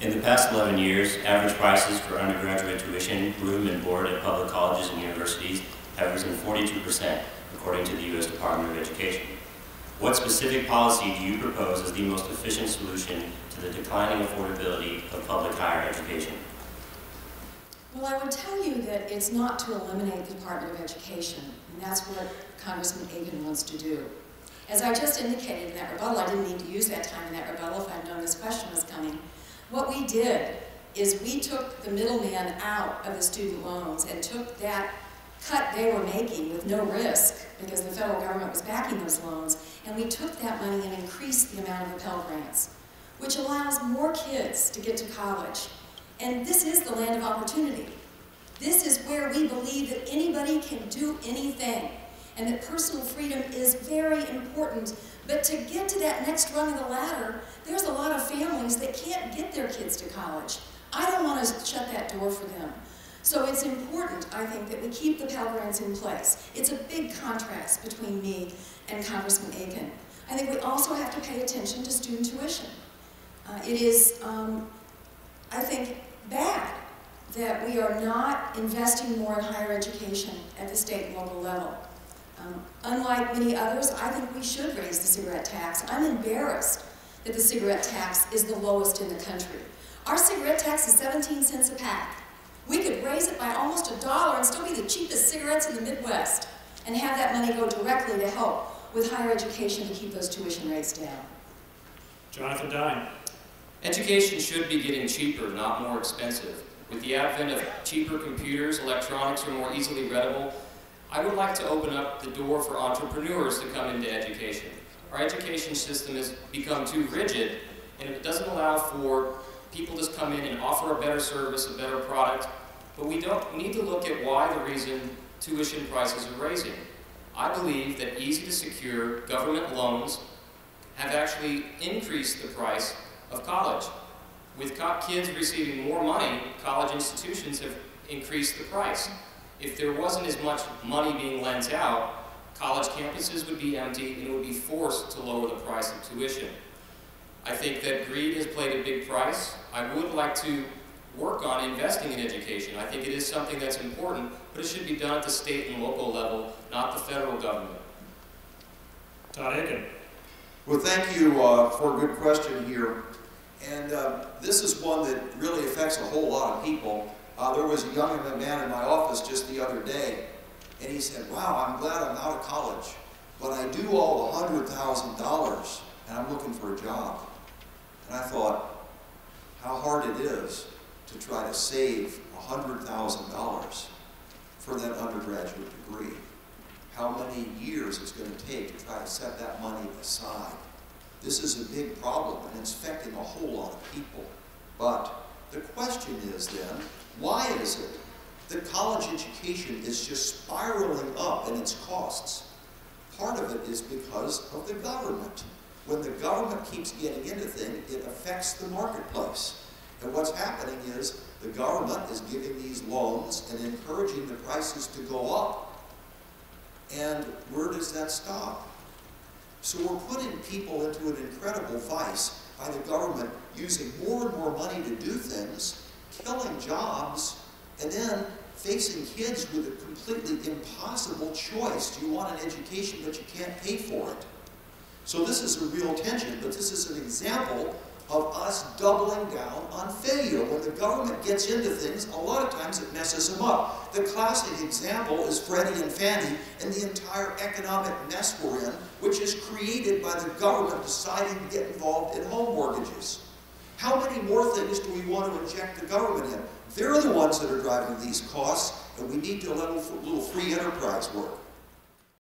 In the past 11 years, average prices for undergraduate tuition, room and board at public colleges and universities have risen 42%, according to the U.S. Department of Education. What specific policy do you propose as the most efficient solution to the declining affordability of public higher education? Well, I would tell you that it's not to eliminate the Department of Education, and that's what Congressman Akin wants to do. As I just indicated in that rebuttal, I didn't need to use that time in that rebuttal if I'd known this question was coming. What we did is we took the middleman out of the student loans and took that cut they were making with no risk, because the federal government was backing those loans, and we took that money and increased the amount of Pell Grants, which allows more kids to get to college. And this is the land of opportunity. This is where we believe that anybody can do anything, and that personal freedom is very important. But to get to that next rung of the ladder, there's a lot of families that can't get their kids to college. I don't want to shut that door for them. So it's important, I think, that we keep the Pell Grants in place. It's a big contrast between me and Congressman Akin. I think we also have to pay attention to student tuition. It is, I think, bad that we are not investing more in higher education at the state and local level. Unlike many others, I think we should raise the cigarette tax. I'm embarrassed that the cigarette tax is the lowest in the country. Our cigarette tax is 17 cents a pack. We could raise it by almost $1 and still be the cheapest cigarettes in the Midwest and have that money go directly to help with higher education to keep those tuition rates down. Jonathan Dine. Education should be getting cheaper, not more expensive. With the advent of cheaper computers, electronics are more easily readable. I would like to open up the door for entrepreneurs to come into education. Our education system has become too rigid, and it doesn't allow for people to come in and offer a better service, a better product, but we need to look at why the reason tuition prices are raising. I believe that easy to secure government loans have actually increased the price of college. With kids receiving more money, college institutions have increased the price. If there wasn't as much money being lent out, college campuses would be empty and it would be forced to lower the price of tuition. I think that greed has played a big price. I would like to work on investing in education. I think it is something that's important, but it should be done at the state and local level, not the federal government. Todd Akin. Well, thank you for a good question here. And this is one that really affects a whole lot of people. There was a young man in my office just the other day, and he said, wow, I'm glad I'm out of college, but I do owe $100,000, and I'm looking for a job. And I thought, how hard it is to try to save $100,000 for that undergraduate degree. How many years it's going to take to try to set that money aside. This is a big problem, and it's affecting a whole lot of people. But the question is then, why is it that college education is just spiraling up in its costs? Part of it is because of the government. When the government keeps getting into things, it affects the marketplace. And what's happening is the government is giving these loans and encouraging the prices to go up. And where does that stop? So we're putting people into an incredible vice by the government using more and more money to do things, killing jobs, and then facing kids with a completely impossible choice. Do you want an education but you can't pay for it? So this is a real tension, but this is an example of us doubling down on failure. When the government gets into things, a lot of times it messes them up. The classic example is Freddie and Fannie and the entire economic mess we're in, which is created by the government deciding to get involved in home mortgages. How many more things do we want to inject the government in? They're the ones that are driving these costs, and we need to let a little free enterprise work.